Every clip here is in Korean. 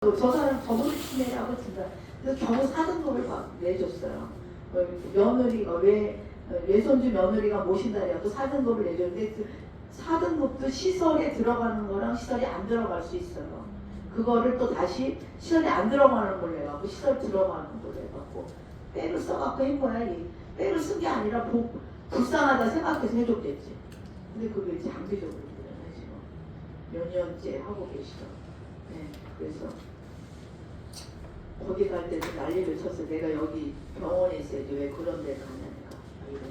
저 사람 저번에 치매라고 진짜 그래서 겨우 4등급을 막 내줬어요. 며느리가 외손주 며느리가 모신다 해도 4등급을 내줬는데 그 4등급도 시설에 들어가는 거랑 시설이 안 들어갈 수 있어요. 그거를 또 다시 시설이 안 들어가는 걸 내갖고 시설 들어가는 걸 내갖고 백을 써갖고 한 거야. 이 백을 쓴 게 아니라 불쌍하다 생각해서 해줬겠지. 근데 그게 장기적으로 지금 몇 년째 하고 계시죠. 네, 그래서 거기 갈 때도 난리를 쳤어. 내가 여기 병원에 있어야지 왜 그런 데 가냐 내가.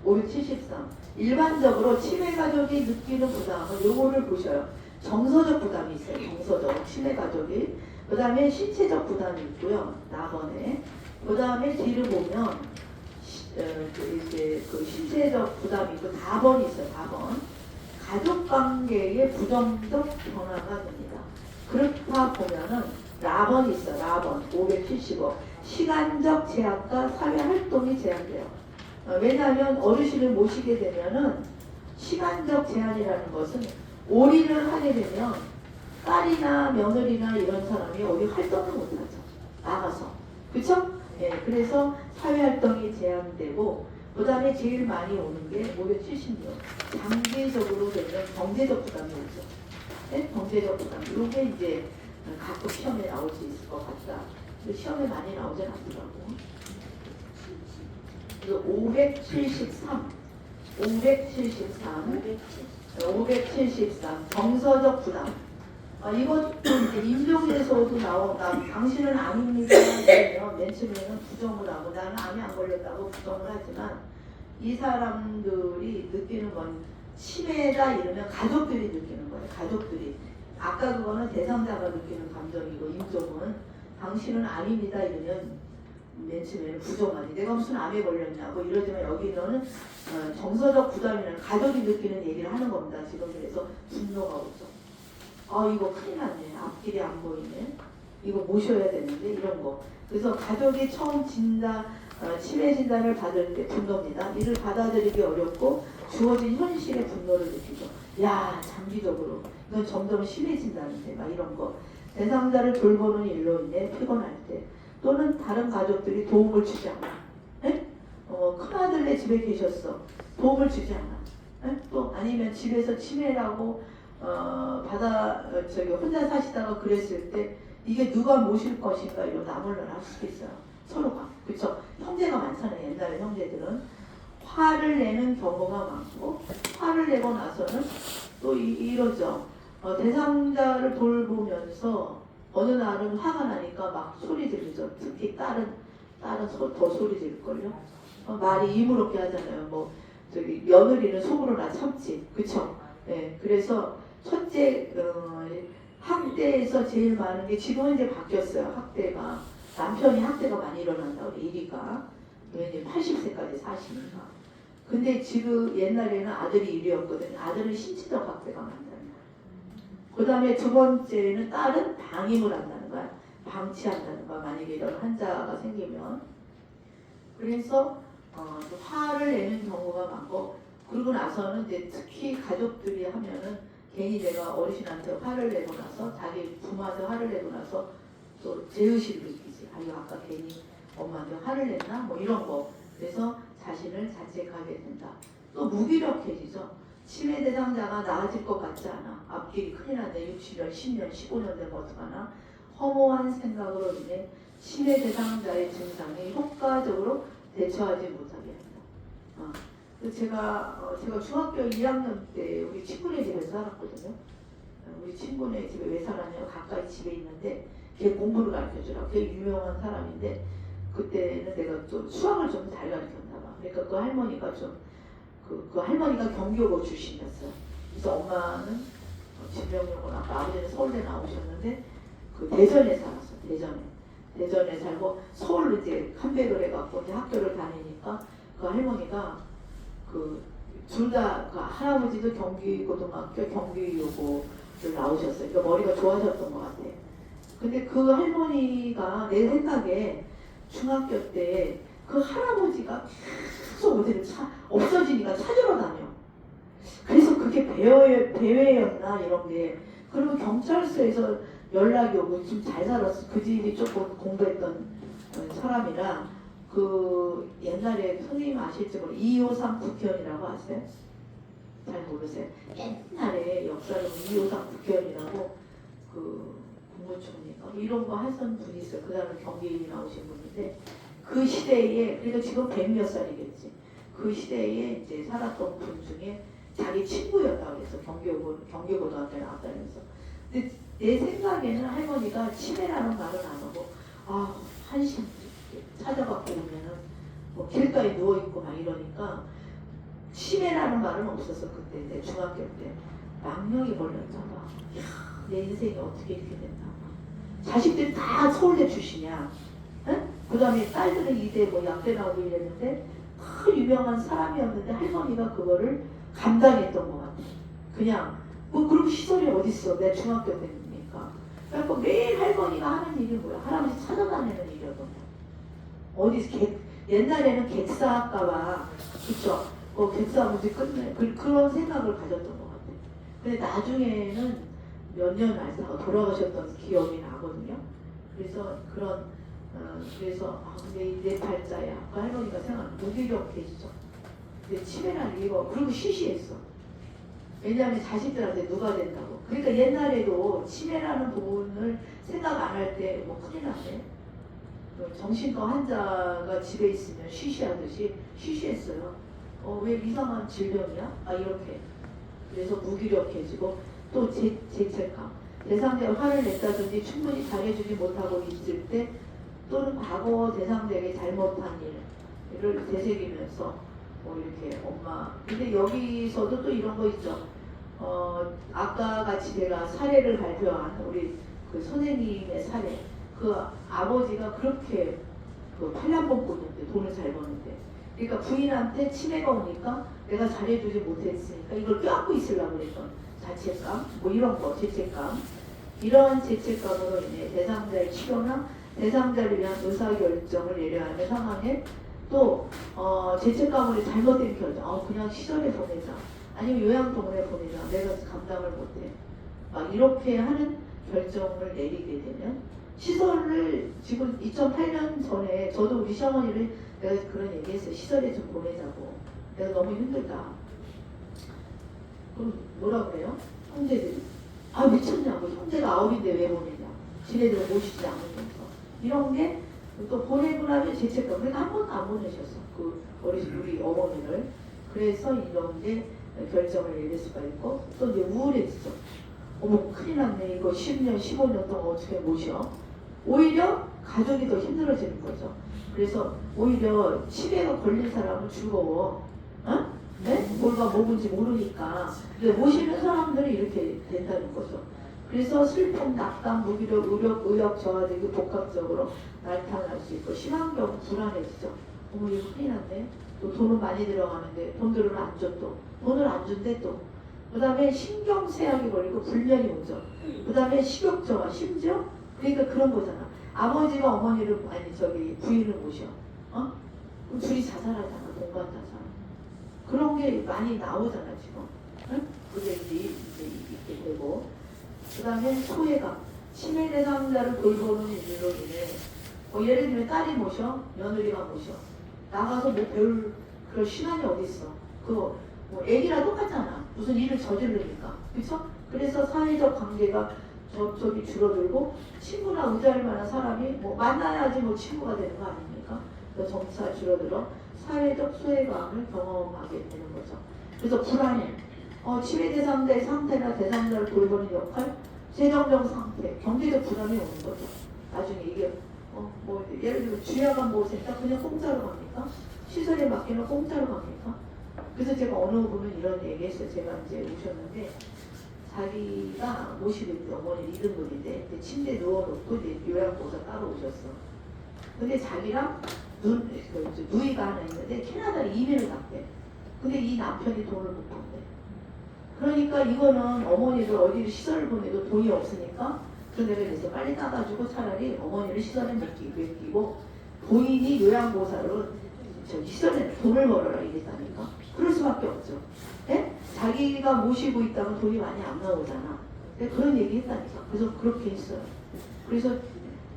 573. 일반적으로 치매 가족이 느끼는 부담은 요거를 보셔요. 정서적 부담이 있어요. 정서적 치매 가족이. 그 다음에 신체적 부담이 있고요. 나번에. 그 다음에 뒤를 보면 이제 그 신체적 부담이 있고 4번이 있어요. 4번. 가족관계의 부정적 변화가 됩니다. 그렇다 보면은 라번이 있어. 라번 575. 시간적 제약과 사회활동이 제한돼요. 왜냐하면 어르신을 모시게 되면은 시간적 제한이라는 것은 올인을 하게 되면 딸이나 며느리나 이런 사람이 어디 활동을 못하죠. 나가서. 그쵸? 예, 그래서 사회활동이 제한되고 그 다음에 제일 많이 오는 게 576. 장기적으로 되면 경제적 부담이 오죠. 네? 경제적 부담. 이게 이제 가끔 시험에 나올 수 있을 것 같다. 근데 시험에 많이 나오진 않더라고. 그래서 573. 573. 정서적 부담. 이것도 이제 임종에서도 나온다. 당신은 아닙니다. 맨 처음에는 부정을 하고 나는 암이 안 걸렸다고 부정을 하지만 이 사람들이 느끼는 건 치매다 이러면 가족들이 느끼는 거예요. 가족들이. 아까 그거는 대상자가 느끼는 감정이고 임종은 당신은 아닙니다 이러면 맨 처음에는 부정하지. 내가 무슨 암에 걸렸냐고 이러지만 여기는 정서적 부담이라는 가족이 느끼는 얘기를 하는 겁니다. 지금 그래서 분노가 오죠. 이거 큰일 났네. 앞길이 안 보이네. 이거 모셔야 되는데 이런 거. 그래서 가족이 처음 치매 진단을 받을 때 분노입니다. 이를 받아들이기 어렵고 주어진 현실의 분노를 느끼죠. 야, 장기적으로 이건 점점 심해진다는데 막 이런 거. 대상자를 돌보는 일로 인해 피곤할 때 또는 다른 가족들이 도움을 주지 않아. 에? 큰아들네 집에 계셨어. 도움을 주지 않아. 에? 또 아니면 집에서 치매라고 혼자 사시다가 그랬을 때 이게 누가 모실 것인가 이런 나몰라라 할 수도 있어요. 서로가. 그쵸? 형제가 많잖아요. 옛날에 형제들은 화를 내는 경우가 많고 화를 내고 나서는 또 이러죠. 대상자를 돌보면서 어느 날은 화가 나니까 막 소리 지르죠. 특히 딸은 더 소리 지를걸요. 말이 이무롭게 하잖아요. 며느리는 속으로 나 참지. 그쵸? 네, 그래서 첫째 학대에서 제일 많은 게 지금은 이제 바뀌었어요. 학대가 남편이 학대가 많이 일어난다 우리 1위가. 왜냐면 80세까지 사시니까. 근데 지금 옛날에는 아들이 1위였거든요. 아들은 신체적 학대가 많다는 거야. 그 다음에 두 번째는 딸은 방임을 한다는 거야. 방치한다는 거야. 만약에 이런 환자가 생기면. 그래서 화를 내는 경우가 많고 그러고 나서는 이제 특히 가족들이 하면은 괜히 내가 어르신한테 화를 내고 나서 자기 부모한테 화를 내고 나서 또 죄의식을 느끼지. 이거 아까 괜히 엄마한테 화를 냈나? 뭐 이런 거. 그래서 자신을 자책하게 된다. 또 무기력해지죠. 치매 대상자가 나아질 것 같지 않아. 앞길이 큰일 났네. 60년, 10년, 15년 되면 어떡하나. 허무한 생각으로 인해 치매 대상자의 증상에 효과적으로 대처하지 못하게 합니다. 제가 중학교 2학년 때 우리 친구네 집에서 살았거든요. 우리 친구네 집에 왜 살았냐면 가까이 집에 있는데 걔 공부를 가르쳐주라. 걔 유명한 사람인데 그때는 내가 또 수학을 좀 잘 가르쳤나 봐. 그러니까 그 할머니가 그 할머니가 경기여고 출신이었어요. 그래서 엄마는 진명여고 나고 아버지는 서울대 나오셨는데 그 대전에 살았어. 대전에 살고 서울로 이제 컴백을 해갖고 이제 학교를 다니니까 그 할머니가 둘 다 할아버지도 경기고등학교 경기여고를 나오셨어요. 그러니까 머리가 좋아졌던 것 같아. 근데 그 할머니가 내 생각에 중학교 때 그 할아버지가 계속 어디를 없어지니까 찾으러 다녀. 그래서 그게 배회였나 이런 게. 그리고 경찰서에서 연락이 오고 좀 잘 살았어. 그 집이 조금 공부했던 사람이라 그 옛날에 선생님 아실지 모르 253 국회의원이라고 아세요? 잘 모르세요? 옛날에 역사를 보면 253 국회의원이라고 그 국무총리가 이런 거 하던 분이 있어요. 그 다음에 경기인이 나오신 분인데 그 시대에 그러니까 지금 100몇 살이겠지. 그 시대에 이제 살았던 분 중에 자기 친구였다 그래서 경기고등학교 나왔다면서. 근데 내 생각에는 할머니가 치매라는 말은 안 하고 한심 찾아갖고 오면은 뭐 길가에 누워 있고 막 이러니까 치매라는 말은 없었어 그때 내 중학교 때. 망령이 걸렸잖아. 내 인생이 어떻게 이렇게 됐나. 자식들이 다 서울대 출신이야. 응? 그 다음에 딸들은 이대 뭐 약대 나오고 이랬는데 큰 유명한 사람이었는데 할머니가 그거를 감당했던 것 같아. 그냥 뭐 그런 시설이 어딨어. 내 중학교 때니까. 그래서 매일 할머니가 하는 일이 뭐야. 할아버지 찾아다니는 일이었던 거야. 옛날에는 객사할까봐 그쵸. 객사 문제 끝내 그런 생각을 가졌던 것 같아. 근데 나중에는 몇 년 알다가 돌아가셨던 기억이 나거든요. 그래서 그래서 근데 내 팔자야. 아까 할머니가 생각하는 무기력해지죠. 근데 치매라는 이거 그리고 시시했어. 왜냐하면 자식들한테 누가 된다고. 그러니까 옛날에도 치매라는 부분을 생각 안 할 때 뭐 큰일 났네. 정신과 환자가 집에 있으면 쉬쉬하듯이 쉬쉬했어요. 왜 이상한 질병이야? 이렇게. 그래서 무기력해지고 또 죄책감. 대상자가 화를 냈다든지 충분히 잘해주지 못하고 있을 때 또는 과거 대상자에게 잘못한 일을 되새기면서 이렇게 엄마. 근데 여기서도 또 이런 거 있죠. 아까 같이 제가 사례를 발표한 우리 그 선생님의 사례. 그 아버지가 그렇게 그 팔남봉 꽂는데 돈을 잘 버는데. 그러니까 부인한테 치매가 오니까 내가 잘해주지 못했으니까 이걸 껴안고 있으려고 그랬던 자책감, 뭐 이런 거, 죄책감. 이런 죄책감으로 인해 대상자의 치료나 대상자를 위한 의사결정을 내려야 하는 상황에 또 죄책감으로 잘못된 결정, 그냥 시설에 보내자, 아니면 요양병원에 보내자, 내가 감당을 못해, 막 이렇게 하는 결정을 내리게 되면 시설을 지금 2008년 전에 저도 우리 시어머니를 내가 그런 얘기했어요. 시설에 좀 보내자고. 내가 너무 힘들다. 그럼 뭐라 그래요? 형제들이 미쳤냐고. 형제가 9인데 왜 보내냐. 지네들을 모시지 않으면서. 이런 게 또 보내고 나면 죄책감. 그러니까 한 번도 안 보내셨어. 그 우리 어머니를. 그래서 이런 게 결정을 내릴 수가 있고 또 이제 우울해지죠. 어머 큰일 났네. 이거 10년 15년 동안 어떻게 모셔. 오히려 가족이 더 힘들어지는 거죠. 그래서 오히려 치매가 걸린 사람은 즐거워. 네? 뭘가 먹은지 모르니까. 근데 모시는 사람들이 이렇게 된다는 거죠. 그래서 슬픔, 낙담, 무기력, 의욕 저하되고 복합적으로 나타날 수 있고 심한 경우 불안해지죠. 어머 이거 큰일 났네. 또 돈은 많이 들어가는데 돈들을 안 줘 또. 돈을 안 준대 또. 그 다음에 신경쇠약이 걸리고 불면이 오죠. 그 다음에 식욕 저하, 심지어 그러니까 그런 거잖아. 아버지가 어머니를 부인을 모셔. 그럼 둘이 자살하잖아. 동반 자살. 그런 게 많이 나오잖아 지금. 응? 그게 이제 있게 되고. 그 다음에 소외감. 치매 대상자를 돌보는 일로 인해 예를 들면 딸이 모셔, 며느리가 모셔. 나가서 뭐 배울 그런 시간이 어딨어. 그거 뭐 애기랑 똑같잖아. 무슨 일을 저지르니까. 그쵸? 그래서 사회적 관계가 저쪽이 줄어들고 친구나 의지할 만한 사람이 뭐 만나야지 뭐 친구가 되는 거 아닙니까? 그래서 점차 줄어들어 사회적 소외감을 경험하게 되는 거죠. 그래서 불안해. 치매 대상자의 상태나 대상자를 돌보는 역할, 재정적 상태, 경제적 불안이 오는 거죠. 나중에 이게 뭐 예를 들면 주야간 보호센터 그냥 공짜로 갑니까? 시설에 맡기면 공짜로 갑니까? 그래서 제가 어느 분은 이런 얘기했어요. 제가 이제 오셨는데 자기가 모시고 있는 어머니 이등분인데 침대에 누워놓고 이제 요양보호사 따로 오셨어. 근데 자기랑 누이가 하나 있는데 캐나다에 이민을 갔대. 근데 이 남편이 돈을 못 번대. 그러니까 이거는 어머니를 어디를 시설을 보내도 돈이 없으니까 그래서 내가 그래서 빨리 따가지고 차라리 어머니를 시설에 맡기고 본인이 요양보호사로 시설에 돈을 벌어라 이랬다니까. 그럴 수밖에 없죠. 네? 자기가 모시고 있다면 돈이 많이 안 나오잖아. 내가 그런 얘기 했다니까. 그래서 그렇게 했어요. 그래서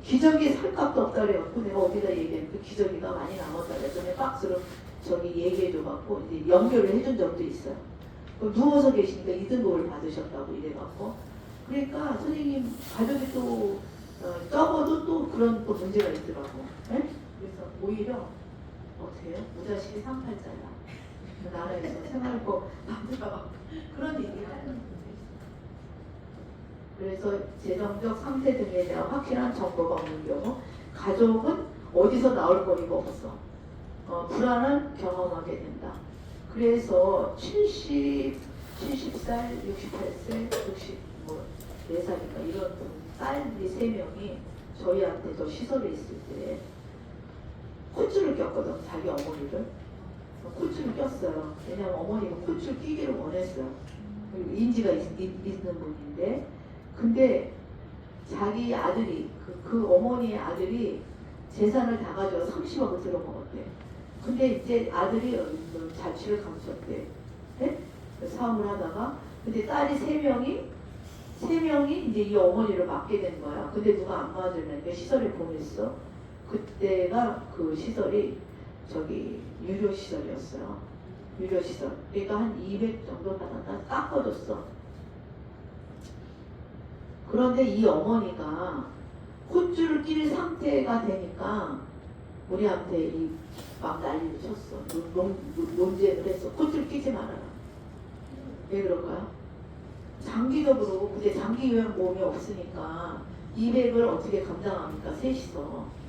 기저귀 살 값도 없다 그래갖고 내가 어디다 얘기했는데 기저귀가 많이 남았다 그래서 내가 박스로 저기 얘기해줘갖고 이제 연결을 해준 적도 있어요. 누워서 계시니까 2등급을 받으셨다고 이래갖고 그러니까 선생님 가족이 또 적어도 또 그런 또 문제가 있더라고. 네? 그래서 오히려 어떻게 해요? 무자식이 38자야. 나라에서 생활고 남자가 그런 얘기를 하는 거예요. 그래서 재정적 상태 등에 대한 확실한 정보가 없는 경우 가족은 어디서 나올 거리가 없어. 불안을 경험하게 된다. 그래서 70살, 68세, 64살인가 이런 딸이 3명이 저희한테 저 시설에 있을 때 코줄을 꼈거든. 자기 어머니를. 코줄을 꼈어요. 왜냐면 어머니가 코줄 끼기를 원했어요. 그리고 인지가 있는 분인데 근데 자기 아들이 그 어머니의 아들이 재산을 다 가져와 30억을 들어먹었대. 근데 이제 아들이 자취를 감췄대. 네? 사업을 하다가 근데 딸이 3명이 이제 이 어머니를 맡게 된 거야. 근데 누가 안 맞으려니까 시설에 보냈어. 그때가 그 시설이 저기 유료 시설이었어요. 유료 시설. 그러니까 한 200 정도 받았나 깎아줬어. 그런데 이 어머니가 콧줄을 낄 상태가 되니까 우리한테 막 난리를 쳤어. 논쟁을 했어. 콧줄 끼지 말아라. 왜 그럴까요? 장기적으로 근데 장기요양보험이 없으니까 200을 어떻게 감당합니까? 셋이서.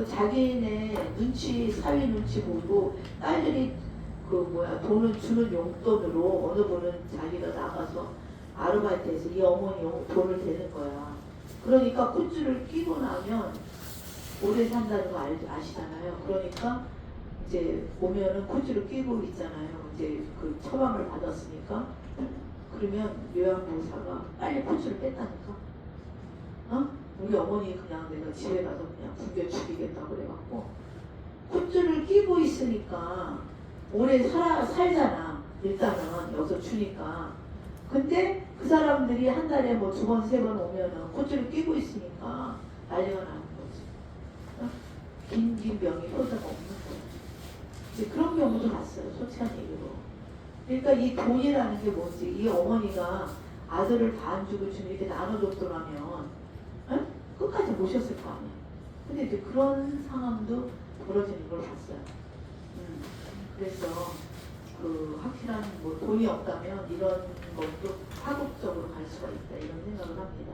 자기네 눈치, 사위 눈치 보고 딸들이 돈을 주는 용돈으로 어느 분은 자기가 나가서 아르바이트해서 이 어머니 돈을 대는 거야. 그러니까 콧줄을 끼고 나면 오래 산다는 거 아시잖아요. 그러니까 이제 보면은 콧줄을 끼고 있잖아요. 이제 그 처방을 받았으니까 그러면 요양보호사가 빨리 콧줄을 뺐다니까. 우리 어머니 그냥 내가 집에 가서 그냥 굶겨 죽이겠다고 그래갖고 콧줄을 끼고 있으니까 오래 살잖아. 일단은 여기서 주니까. 근데 그 사람들이 한 달에 뭐 2번, 3번 오면은 콧줄을 끼고 있으니까 난리가 나는 거지. 긴 병이 효자가 없는 거야. 이제 그런 경우도 봤어요. 솔직한 얘기로. 그러니까 이 돈이라는 게 뭐지? 이 어머니가 아들을 반 주고 주면 이렇게 나눠줬더라면 끝까지 모셨을 거 아니야. 근데 이제 그런 상황도 벌어지는 걸 봤어요. 그래서 그 확실한 뭐 돈이 없다면 이런 것도 파국적으로 갈 수가 있다 이런 생각을 합니다.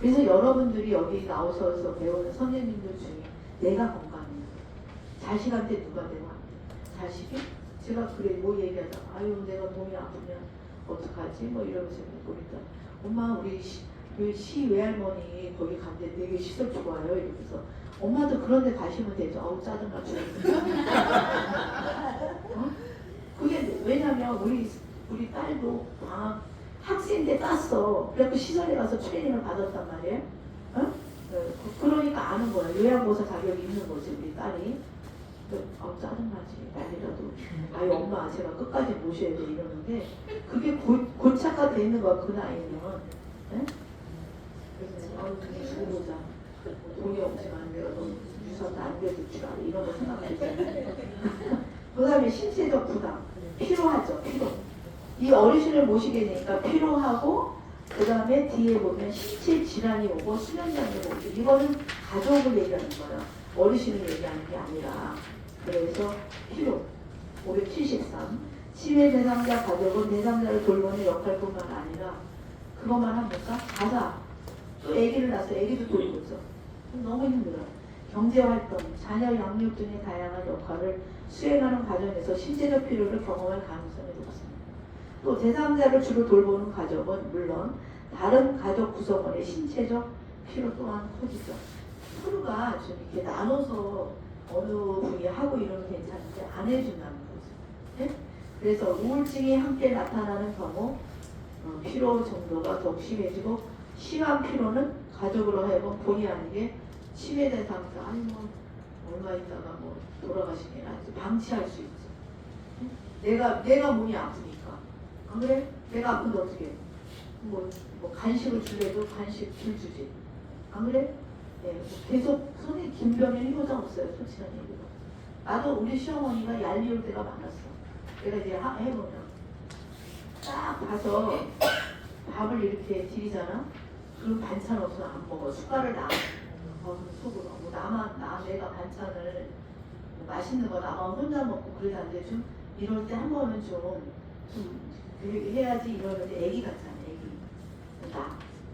그래서 여러분들이 여기 나오셔서 배우는 선생님들 중에 내가 건강해요. 자식한테 누가 되고 자식이 제가 그래 뭐 얘기하다가 아유 내가 몸이 아프면 어떡하지 뭐 이러면서 보니까 엄마 우리 시 외할머니 거기 간데 되게 시설 좋아요 이러면서 엄마도 그런 데 가시면 되죠. 아우 짜증나 죽겠어. 그게 왜냐면 우리 딸도 학생인데 땄어. 그래서 시설에 가서 트레이닝을 받았단 말이에요. 그러니까 아는 거야. 요양보호사 자격이 있는 거지 우리 딸이. 짜증나지 난리라도. 아유 엄마 제가 끝까지 모셔야 돼 이러는데 그게 고착화 돼 있는 거야 그 나이는. 네? 그래서 그냥 죽어보자. 돈이 없지만 내가 너 유산도 안 돼줄 줄 알아 이런 거 생각하잖아요. 그 다음에 신체적 부담. 피로하죠. 피로. 이 어르신을 모시게 되니까 피로하고 그 다음에 뒤에 보면 신체 질환이 오고 수면장애 오고 이거는 가족을 얘기하는 거예요. 어르신을 얘기하는 게 아니라. 그래서 피로 573 치매 대상자 가족은 대상자를 돌보는 역할뿐만 아니라 그것만 합니까? 자사 또 아기를 낳아서 아기도 돌보죠. 너무 힘들어요. 경제활동, 자녀 양육 등의 다양한 역할을 수행하는 과정에서 신체적 피로를 경험할 가능성이 높습니다. 또 대상자를 주로 돌보는 가족은 물론 다른 가족 구성원의 신체적 피로 또한 커지죠. 서로가 좀 이렇게 나눠서 어느 분이 하고 이러면 괜찮은데 안 해준다는 거죠. 네? 그래서 우울증이 함께 나타나는 경우 피로 정도가 더욱 심해지고 심한 피로는 가족으로 하여금 본의 아니게 치매 대상자 아니 뭐 얼마 있다가 뭐 돌아가시면 방치할 수 있지. 내가 몸이 아프니까 안 그래? 내가 아픈데 어떻게 해? 뭐 뭐 간식을 줄래도 간식 줄 주지. 안 그래? 예, 계속 손에 김병현이 효자 없어요. 솔직한 얘기로. 나도 우리 시어머니가 얄미울 때가 많았어. 내가 이제 해보면 딱 봐서 밥을 이렇게 드리잖아. 그럼 반찬 없으면 안 먹어. 숟갈을 놔. 속으로. 뭐 내가 반찬을 뭐 맛있는 거 나만 혼자 먹고 그러는데 좀 이럴 때 한 번은 좀 해야지 이러는데 애기 같잖아. 애기.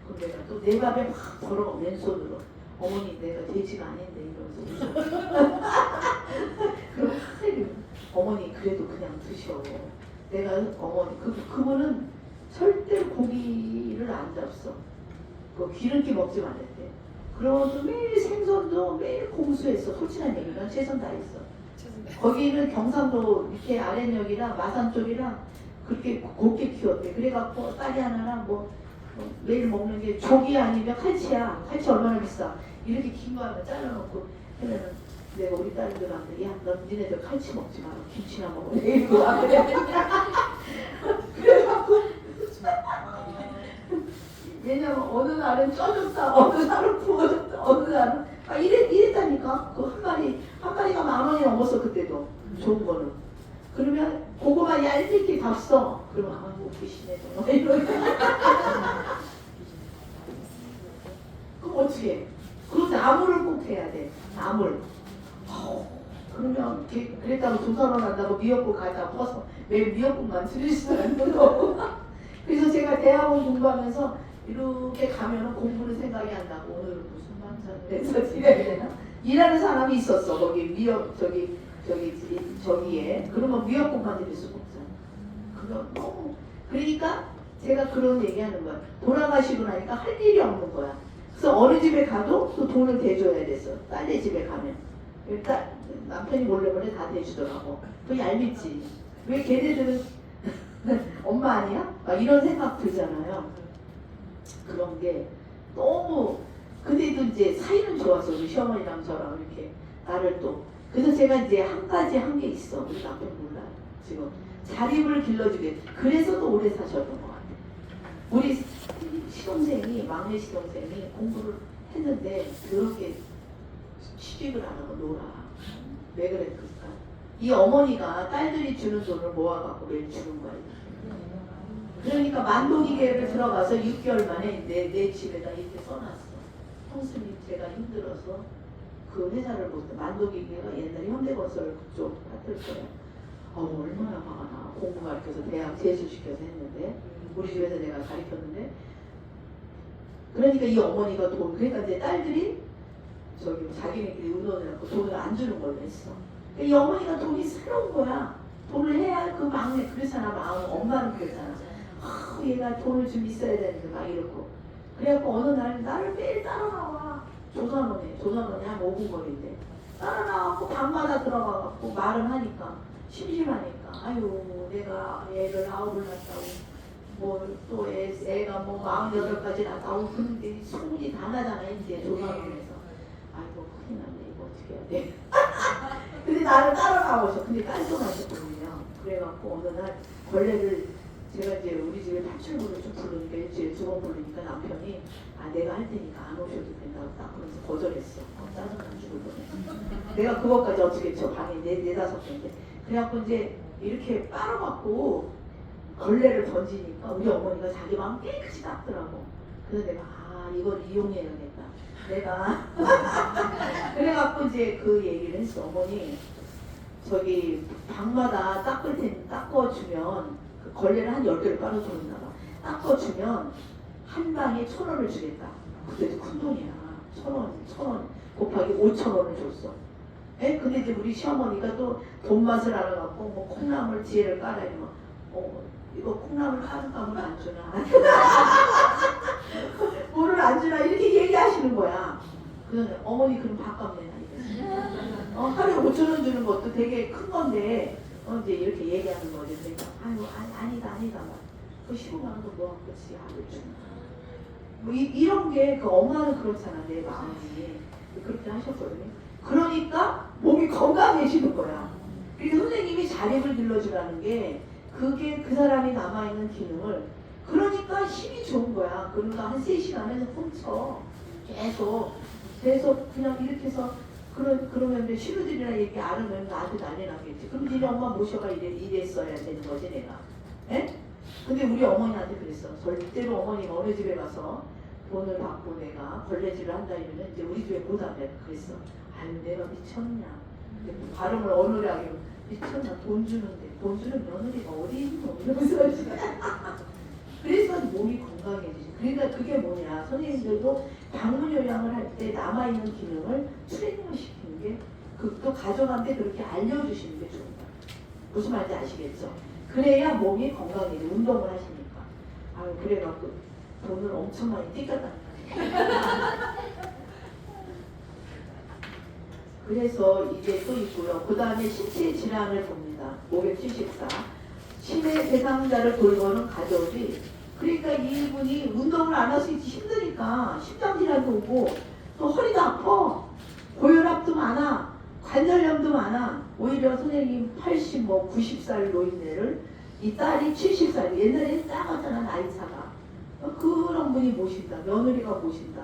그럼 내가 또 내 밥에 막 걸어가 왼손으로. 어머니 내가 돼지가 아닌데 이러면서 그럼 하세요. 어머니 그래도 그냥 드셔. 내가 어머니 그분은 절대 고기를 안 잡숴. 그 기름기 먹지 말랬대. 그러면서 매일 생선도 매일 공수했어. 솔직한 얘기는 최선 다했어. 거기는 경상도 밑에 아랫역이랑 마산 쪽이랑 그렇게 곱게 키웠대. 그래갖고 딸이 하나랑 뭐 매일 먹는 게 조기 아니면 칼치야. 칼치 얼마나 비싸. 이렇게 긴 거 하면 잘라놓고 하면은 내가 우리 딸들한테 너 니네들 칼치 먹지 마라. 김치나 먹어. 이러고 그래갖고 왜냐면 어느 날은 쪄줬다, 어느 날은 부어줬다, 어느 날은 이랬다니까. 그 한 마리가 10,000원이 넘었어 그때도. 좋은 거는. 그러면 그거만 얄밉게 값어. 그러면 웃기시네 정말 이러고. 그럼 어떻게 해? 그럼 나물을 꼭 해야 돼. 나물. 그러면 그랬다고 조사로 난다고 미역국 가다 퍼서 매일 미역국만 드릴 수는 없고. 그래서 제가 대학원 공부하면서 이렇게 가면은 공부는 생각이 안 나고 오늘 무슨 반찬을 해서 드려야 되나? 일하는 사람이 있었어. 거기 저기에. 그러면 미역국만 드릴 수가 없잖아. 그거 너무. 그러니까 제가 그런 얘기하는 거야. 돌아가시고 나니까 할 일이 없는 거야. 그래서 어느 집에 가도 또 돈을 대줘야 됐어. 딸네 집에 가면. 일단 남편이 몰래 다 대주더라고. 그 얄밉지. 왜 걔네들은 엄마 아니야? 막 이런 생각 들잖아요. 그런 게 너무. 근데도 이제 사이는 좋았어. 우리 시어머니랑 저랑 이렇게 나를 또. 그래서 제가 이제 한 가지 한 게 있어. 우리 남편 몰라요. 지금 자립을 길러주게. 그래서 또 오래 사셨던 것 같아. 우리 시동생이 막내 시동생이 공부를 했는데 그렇게 취직을 안 하고 놀아. 왜 그랬을까? 이 어머니가 딸들이 주는 돈을 모아갖고 매일 주는 거야. 그러니까 만도기계를 들어가서 6개월 만에 내 집에다 이렇게 써놨어. 형수님 제가 힘들어서 그 회사를 못 만도기계가 옛날에 현대건설 그쪽 같을 거야. 얼마나 화가 나. 공부 가르쳐서 대학 재수시켜서 했는데 우리 집에서 내가 가르쳤는데 그러니까 이 어머니가 그러니까 이제 딸들이 자기네끼리 의논을 하고 돈을 안 주는 걸로 했어. 그러니까 이 어머니가 돈이 새로운 거야. 돈을 해야 그 막내 그렇잖아. 마음 엄마는 그랬잖아. 얘가 돈을 좀 있어야 되는데 막 이러고. 그래갖고 어느 날 나를 매일 따라 나와. 조선원에 한 5분 거리인데 따라 나와갖고 방마다 들어가갖고 말을 하니까 심심하니까 아유 내가 애를 9을 낳았다고 뭐 또 애가 뭐 48가지 낳았다고 그런데 소문이 다 나잖아 이제 조선원에서. 아이고 큰일 났네 이거 어떻게 해야 돼. 근데 나를 따라 나오셔. 근데 깔끔하셨거든요. 그래갖고 어느 날 걸레를 제가 이제 우리 집에 탈출부를 좀 부르니까 일주일에 2번 부르니까 남편이 내가 할 테니까 안 오셔도 된다고 딱 그러면서 거절했어. 짜증나 죽을 뻔해. 내가 그것까지 어떻게 저 방에 4-5개인데 그래갖고 이제 이렇게 빨아갖고 걸레를 던지니까 우리 어머니가 자기 마음 깨끗이 닦더라고. 그래서 내가 이걸 이용해야겠다. 내가 그래갖고 이제 그 얘기를 했어. 어머니 저기 방마다 닦아주면 그 걸레를 한 10개를 빨아줬나 봐. 닦아주면 한 방에 1,000원을 주겠다. 그때도 큰 돈이야. 1,000원 곱하기 5,000원을 줬어. 근데 이제 우리 시어머니가 또 돈 맛을 알아갖고 뭐 콩나물 지혜를 깔아요. 이거 콩나물 까는 값을 안 주나? 뭐를 안 주나? 이렇게 얘기하시는 거야. 그래서 어머니 그럼 밥값 내나 이랬어. 하루에 5,000원 주는 것도 되게 큰 건데 이제 이렇게 얘기하는 거지. 내가 아니다 막. 그 시골 가는 거 뭐 그렇지 하루 주나. 뭐 이런 게 그 엄마는 그렇잖아. 내 마음이 그렇게 하셨거든요. 그러니까 몸이 건강해지는 거야. 그러니까 선생님이 자립을 길러주라는 게 그게 그 사람이 남아있는 기능을 그러니까 힘이 좋은 거야. 그러니까 한 3시간에서 훔쳐. 계속 그냥 이렇게 해서 그러면 이제 신우들이랑 얘기 안 하면 나한테 난리 나겠지. 그럼 니네 엄마 모셔가 이랬어야 되는 거지 내가. 예? 근데 우리 어머니한테 그랬어. 절대로 어머니가 어느 집에 가서 돈을 받고 내가 걸레질을 한다 이러면 이제 우리 집에 못 하면 그랬어. 아유 내가 미쳤냐. 발음을 어눌하게 미쳤나. 돈 주는 며느리가 어디 있노 이러면서 그래서 몸이 건강해지지. 그러니까 그게 뭐냐. 선생님들도 방문 요양을 할 때 남아있는 기능을 트레이닝을 시키는 게 또 가족한테 그렇게 알려주시는 게 좋은 거야. 무슨 말인지 아시겠죠? 그래야 몸이 건강해져. 운동을 하시니까. 아유 그래갖고 돈을 엄청 많이 띠까다니까. 그래서 이게 또 있고요. 그 다음에 신체 질환을 봅니다. 574. 치매 대상자를 돌보는 가족이 그러니까 이분이 운동을 안 할 수 있지 힘드니까 심장질환도 오고 또 허리도 아파 고혈압도 많아 관절염도 많아. 오히려 선생님 80, 90살 노인네를 이 딸이 70살 옛날에 작았잖아 나이차가. 그런 분이 모신다. 며느리가 모신다.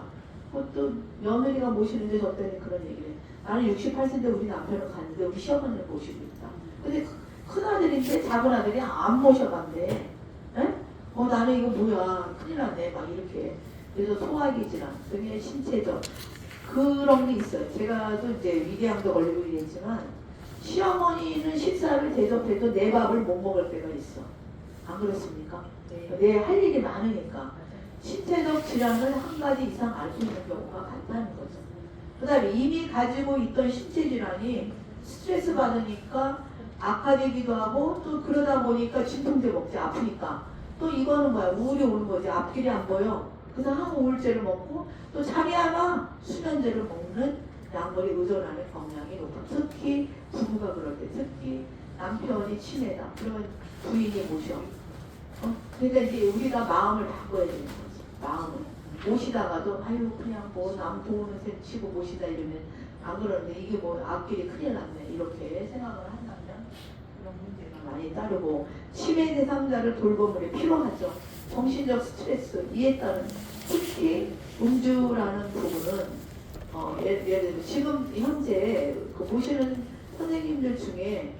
또 며느리가 모시는데 저 때는 그런 얘기를 해. 나는 68세인데 우리 남편은 갔는데 우리 시어머니를 모시고 있다. 근데 큰아들인데 작은아들이 안 모셔간대. 나는 이거 뭐야 큰일 났네 막 이렇게. 그래서 소화기 질환 그게 신체적 그런 게 있어요. 제가 또 이제 위궤양도 걸리고 이랬지만 시어머니는 식사를 대접해도 내 밥을 못 먹을 때가 있어. 안 그렇습니까? 네. 내 할 일이 많으니까 신체적 질환을 한 가지 이상 앓고 있는 경우가 많다는 거죠. 그 다음에 이미 가지고 있던 신체 질환이 스트레스 받으니까 악화되기도 하고 또 그러다 보니까 진통제 먹지 아프니까 또 이거는 뭐야 우울이 오는 거지. 앞길이 안 보여. 그래서 항우울제를 먹고 또 잠이 안 와. 수면제를 먹는 약물에 의존하는 경향이 높아. 특히 부부가 그럴 때 특히 남편이 치매다. 그러면 부인이 모셔. 그러니까 이제 우리가 마음을 바꿔야 되는 거지. 마음을. 모시다가도 아유 그냥 뭐 남 도우는 셈 치고 모시다 이러면 안 그러는데 이게 뭐 앞길이 큰일 났네 이렇게 생각을 한다면 그런 문제가 많이 따르고 치매 대상자를 돌봄이 필요하죠. 정신적 스트레스 이에 따른 특히 음주라는 부분은 예를 들어 지금 현재 그 모시는 선생님들 중에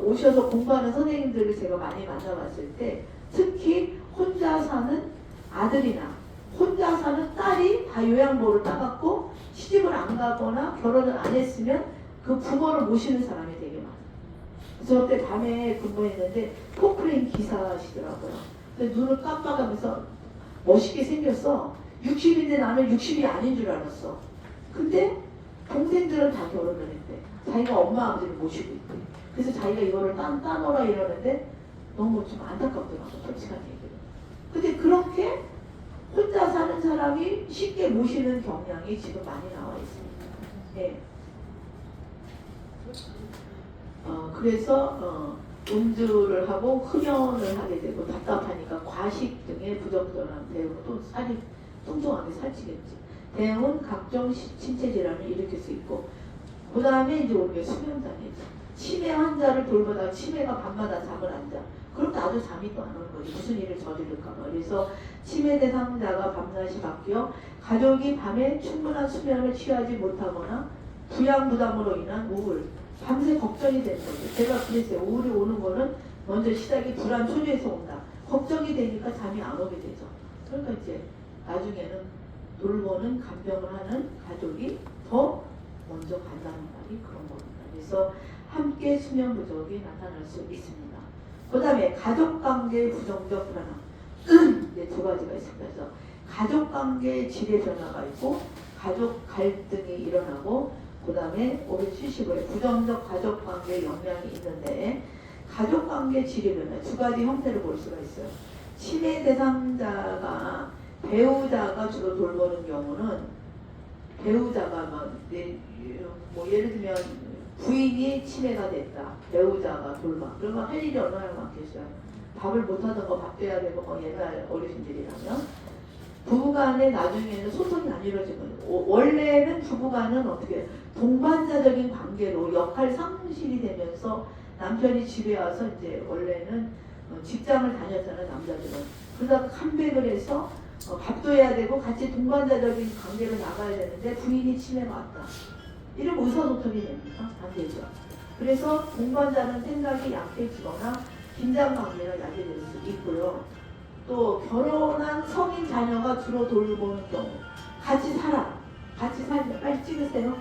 오셔서 공부하는 선생님들을 제가 많이 만나봤을 때 특히 혼자 사는 아들이나 혼자 사는 딸이 다 요양보를 따갖고 시집을 안 가거나 결혼을 안 했으면 그 부모를 모시는 사람이 되게 많아요. 저 때 밤에 근무했는데 포크레인 기사시더라고요. 근데 눈을 깜빡하면서 멋있게 생겼어. 60인데 나는 60이 아닌 줄 알았어. 근데 동생들은 다 결혼을 했대. 자기가 엄마 아버지를 모시고 있대. 그래서 자기가 이거를 따놓으라 이러는데 너무 좀 안타깝더라고 솔직한 얘기로. 근데 그렇게 혼자 사는 사람이 쉽게 모시는 경향이 지금 많이 나와 있습니다. 네. 그래서 음주를 하고 흡연을 하게 되고 답답하니까 과식 등의 부적절한 대응 또 살이 뚱뚱하게 살찌겠지. 대응은 각종 신체 질환을 일으킬 수 있고 그 다음에 이제 오는 게 수면장애죠. 치매 환자를 돌보다가 치매가 밤마다 잠을 안 자. 그럼 나도 잠이 또 안 오는 거지. 무슨 일을 저지를까봐. 그래서 치매 대상자가 밤낮이 바뀌어 가족이 밤에 충분한 수면을 취하지 못하거나 부양 부담으로 인한 우울, 밤새 걱정이 되는 거죠. 제가 그랬어요. 우울이 오는 거는 먼저 시작이 불안 초조해서 온다. 걱정이 되니까 잠이 안 오게 되죠. 그러니까 이제 나중에는 돌보는 간병을 하는 가족이 더 먼저 간다는 말이 그런 겁니다. 그래서 함께 수면 부족이 나타날 수 있습니다. 그 다음에 가족관계의 부정적 변화. 이제 두 가지가 있습니다. 그래서 가족관계의 질의 변화가 있고 가족 갈등이 일어나고 그 다음에 575에 부정적 가족관계의 영향이 있는데 가족관계 질의 변화 두 가지 형태를 볼 수가 있어요. 치매 대상자가 배우자가 주로 돌보는 경우는 배우자가 뭐 예를 들면 부인이 치매가 됐다. 배우자가 돌봐. 그러면 할 일이 얼마나 많겠어요. 밥을 못하던 거 밥 돼야 되고 옛날 어르신들이라면 부부간에 나중에는 소통이 안 이루어지거든요. 원래는 부부간은 어떻게 동반자적인 관계로 역할 상실이 되면서 남편이 집에 와서 이제 원래는 직장을 다녔잖아요. 남자들은. 그러다가 컴백을 해서 밥도 해야 되고 같이 동반자적인 관계로 나가야 되는데 부인이 치매가 왔다. 이러면 의사소통이 됩니까? 안 되죠. 그래서 동반자는 생각이 약해지거나 긴장 관계가 야기될 수 있고요. 또 결혼한 성인 자녀가 주로 돌보는 경우 같이 살아. 같이 살면 빨리 찍으세요.